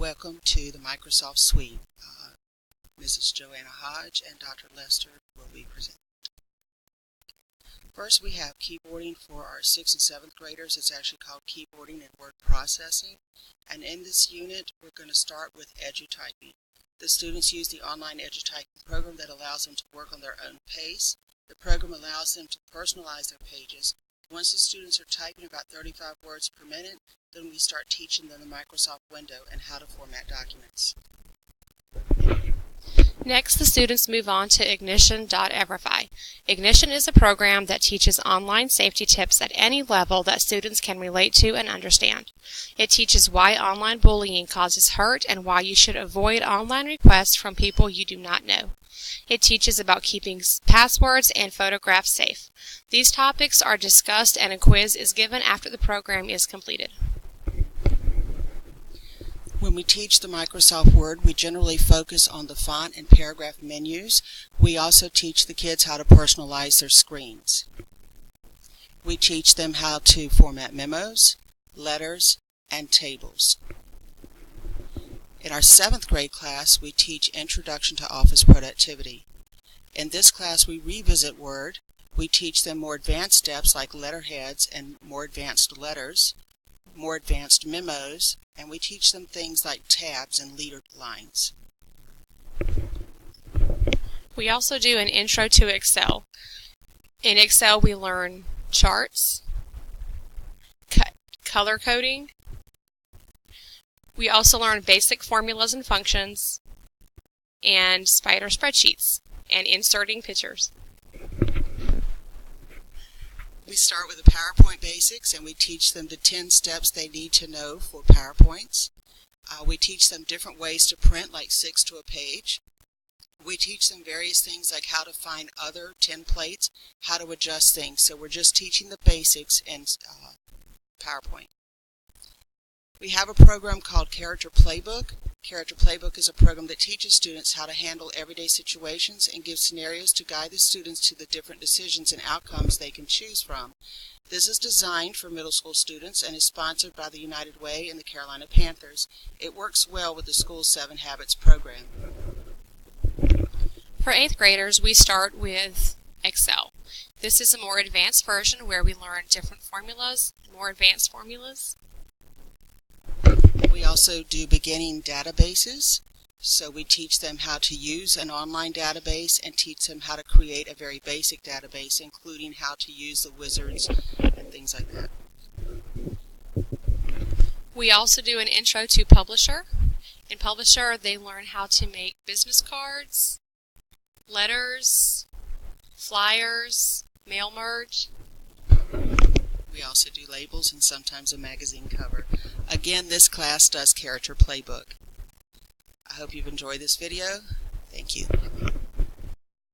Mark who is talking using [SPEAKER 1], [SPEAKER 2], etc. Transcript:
[SPEAKER 1] welcome to the Microsoft Suite. Mrs. Joanna Hodge and Dr. Lester will be presenting. First, we have keyboarding for our 6th and 7th graders. It's actually called keyboarding and word processing. And in this unit, we're going to start with edutyping. The students use the online edutyping program that allows them to work on their own pace. The program allows them to personalize their pages. Once the students are typing about 35 words per minute, then we start teaching them the Microsoft window and how to format documents.
[SPEAKER 2] Next, the students move on to Ignition.Everify. Ignition is a program that teaches online safety tips at any level that students can relate to and understand. It teaches why online bullying causes hurt and why you should avoid online requests from people you do not know. It teaches about keeping passwords and photographs safe. These topics are discussed and a quiz is given after the program is completed.
[SPEAKER 1] When we teach the Microsoft Word, we generally focus on the font and paragraph menus. We also teach the kids how to personalize their screens. We teach them how to format memos, letters, and tables. In our 7th grade class, we teach Introduction to Office Productivity. In this class, we revisit Word. We teach them more advanced steps like letterheads and more advanced letters, more advanced memos, and we teach them things like tabs and leader lines.
[SPEAKER 2] We also do an intro to Excel. In Excel, we learn charts, color coding. We also learn basic formulas and functions, and spider spreadsheets, and inserting pictures.
[SPEAKER 1] We start with the PowerPoint basics, and we teach them the 10 steps they need to know for PowerPoints. We teach them different ways to print, like 6 to a page. We teach them various things like how to find other templates, how to adjust things. So we're just teaching the basics in PowerPoint. We have a program called Character Playbook. Character Playbook is a program that teaches students how to handle everyday situations and gives scenarios to guide the students to the different decisions and outcomes they can choose from. This is designed for middle school students and is sponsored by the United Way and the Carolina Panthers. It works well with the school's 7 Habits program.
[SPEAKER 2] For 8th graders, we start with Excel. This is a more advanced version where we learn different formulas, more advanced formulas.
[SPEAKER 1] We also do beginning databases, so we teach them how to use an online database and teach them how to create a very basic database, including how to use the wizards and things like that.
[SPEAKER 2] We also do an intro to Publisher. In Publisher, they learn how to make business cards, letters, flyers, mail merge.
[SPEAKER 1] We also do labels and sometimes a magazine cover. Again, this class does Character Playbook. I hope you've enjoyed this video. Thank you.